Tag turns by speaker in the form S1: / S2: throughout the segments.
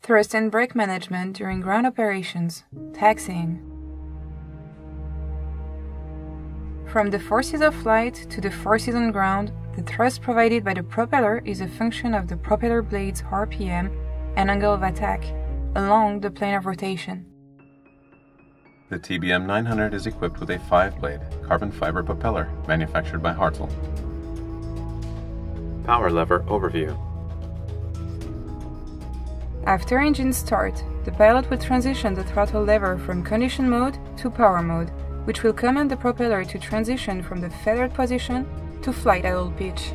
S1: Thrust and brake management during ground operations, taxiing. From the forces of flight to the forces on ground, the thrust provided by the propeller is a function of the propeller blade's RPM and angle of attack along the plane of rotation.
S2: The TBM 900 is equipped with a 5-blade carbon fiber propeller manufactured by Hartzell. Power lever overview.
S1: After engine start, the pilot will transition the throttle lever from condition mode to power mode, which will command the propeller to transition from the feathered position to flight idle pitch.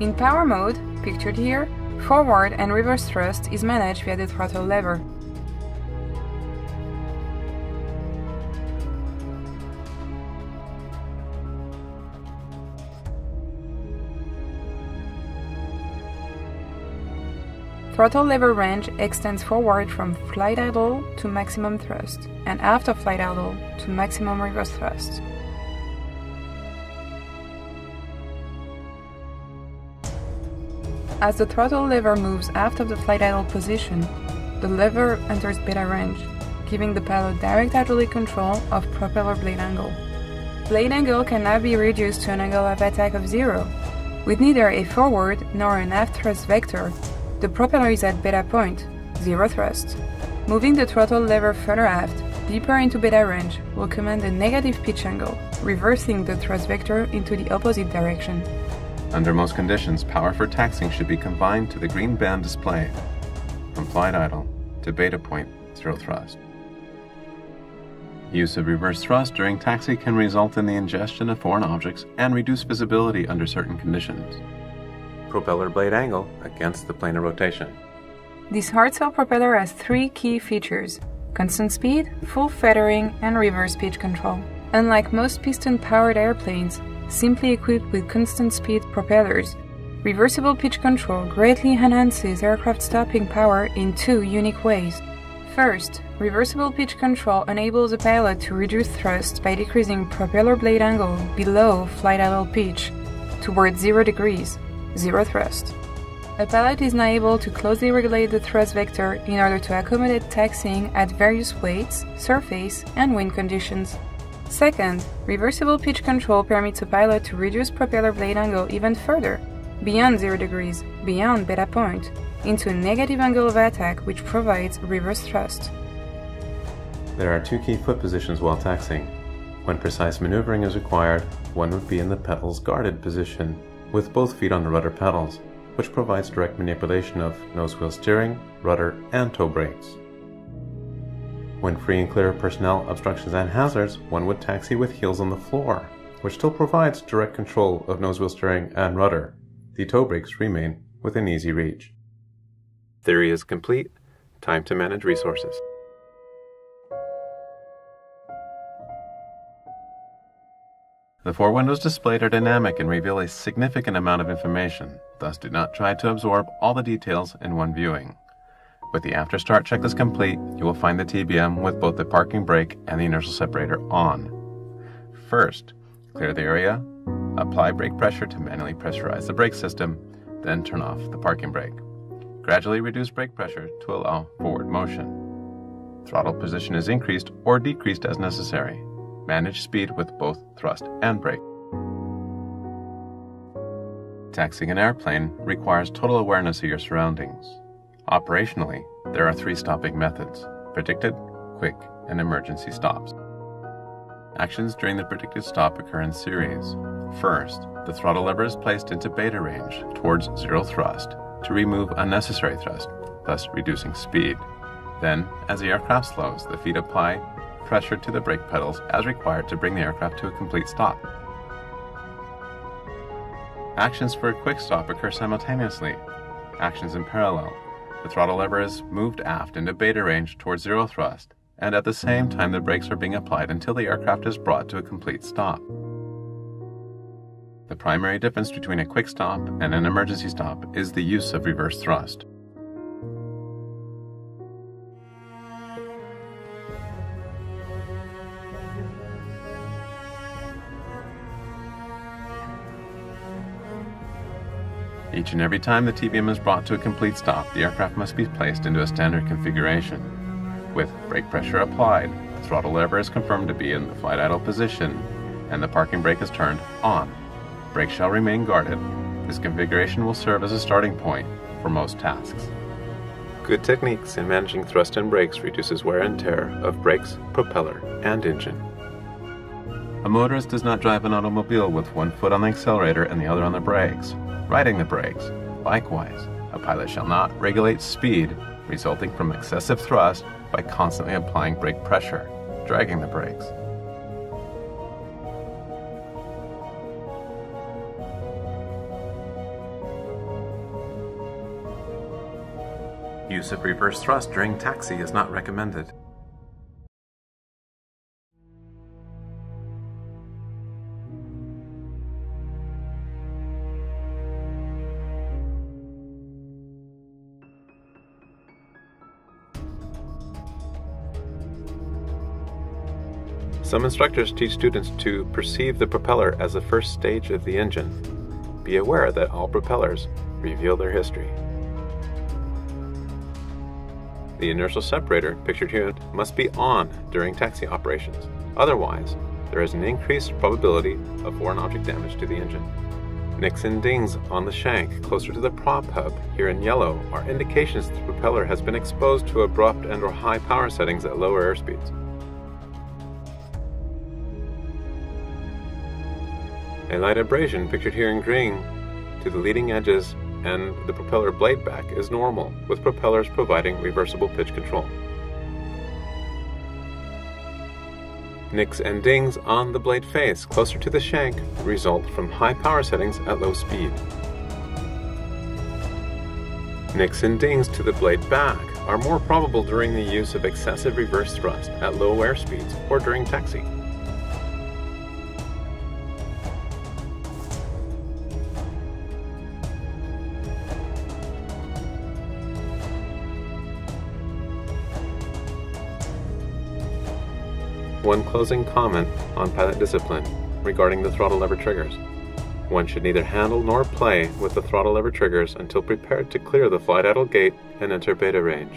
S1: In power mode, pictured here, forward and reverse thrust is managed via the throttle lever. Throttle lever range extends forward from flight idle to maximum thrust, and after flight idle to maximum reverse thrust. As the throttle lever moves aft of the flight idle position, the lever enters beta range, giving the pilot direct hydraulic control of propeller blade angle. Blade angle can now be reduced to an angle of attack of 0. With neither a forward nor an aft thrust vector, the propeller is at beta point, 0 thrust. Moving the throttle lever further aft, deeper into beta range, will command a negative pitch angle, reversing the thrust vector into the opposite direction.
S2: Under most conditions, power for taxiing should be confined to the green band display, from flight idle to beta point, 0 thrust. Use of reverse thrust during taxi can result in the ingestion of foreign objects and reduce visibility under certain conditions. Propeller blade angle against the plane of rotation.
S1: This Hartzell propeller has 3 key features: constant speed, full feathering, and reverse pitch control. Unlike most piston-powered airplanes, simply equipped with constant speed propellers, reversible pitch control greatly enhances aircraft stopping power in 2 unique ways. First, reversible pitch control enables a pilot to reduce thrust by decreasing propeller blade angle below flight idle pitch towards 0 degrees, 0 thrust. A pilot is now able to closely regulate the thrust vector in order to accommodate taxiing at various weights, surface, and wind conditions. Second, reversible pitch control permits a pilot to reduce propeller blade angle even further, beyond 0 degrees, beyond beta point, into a negative angle of attack which provides reverse thrust.
S2: There are 2 key foot positions while taxiing. When precise maneuvering is required, one would be in the pedals guarded position, with both feet on the rudder pedals, which provides direct manipulation of nose wheel steering, rudder, and toe brakes. When free and clear of personnel, obstructions, and hazards, one would taxi with heels on the floor, which still provides direct control of nose wheel steering and rudder. The toe brakes remain within easy reach. Theory is complete. Time to manage resources. The 4 windows displayed are dynamic and reveal a significant amount of information, thus do not try to absorb all the details in one viewing. With the after start checklist complete, you will find the TBM with both the parking brake and the inertial separator on. First, clear the area, apply brake pressure to manually pressurize the brake system, then turn off the parking brake. Gradually reduce brake pressure to allow forward motion. Throttle position is increased or decreased as necessary. Manage speed with both thrust and brake. Taxiing an airplane requires total awareness of your surroundings. Operationally, there are 3 stopping methods: predicted, quick, and emergency stops. Actions during the predicted stop occur in series. First, the throttle lever is placed into beta range towards 0 thrust to remove unnecessary thrust, thus reducing speed. Then, as the aircraft slows, the feet apply pressure to the brake pedals as required to bring the aircraft to a complete stop. Actions for a quick stop occur simultaneously. Actions in parallel. The throttle lever is moved aft into beta range towards 0 thrust, and at the same time the brakes are being applied until the aircraft is brought to a complete stop. The primary difference between a quick stop and an emergency stop is the use of reverse thrust. Each and every time the TBM is brought to a complete stop, the aircraft must be placed into a standard configuration. With brake pressure applied, the throttle lever is confirmed to be in the flight idle position, and the parking brake is turned on. Brakes shall remain guarded. This configuration will serve as a starting point for most tasks. Good techniques in managing thrust and brakes reduces wear and tear of brakes, propeller, and engine. A motorist does not drive an automobile with one foot on the accelerator and the other on the brakes, riding the brakes. Likewise, a pilot shall not regulate speed resulting from excessive thrust by constantly applying brake pressure, dragging the brakes. Use of reverse thrust during taxi is not recommended. Some instructors teach students to perceive the propeller as the first stage of the engine. Be aware that all propellers reveal their history. The inertial separator, pictured here, must be on during taxi operations. Otherwise, there is an increased probability of foreign object damage to the engine. Nicks and dings on the shank closer to the prop hub, here in yellow, are indications that the propeller has been exposed to abrupt and/or high power settings at lower airspeeds. A light abrasion, pictured here in green, to the leading edges and the propeller blade back is normal, with propellers providing reversible pitch control. Nicks and dings on the blade face closer to the shank result from high power settings at low speed. Nicks and dings to the blade back are more probable during the use of excessive reverse thrust at low airspeeds or during taxi. One closing comment on pilot discipline regarding the throttle lever triggers. One should neither handle nor play with the throttle lever triggers until prepared to clear the flight idle gate and enter beta range.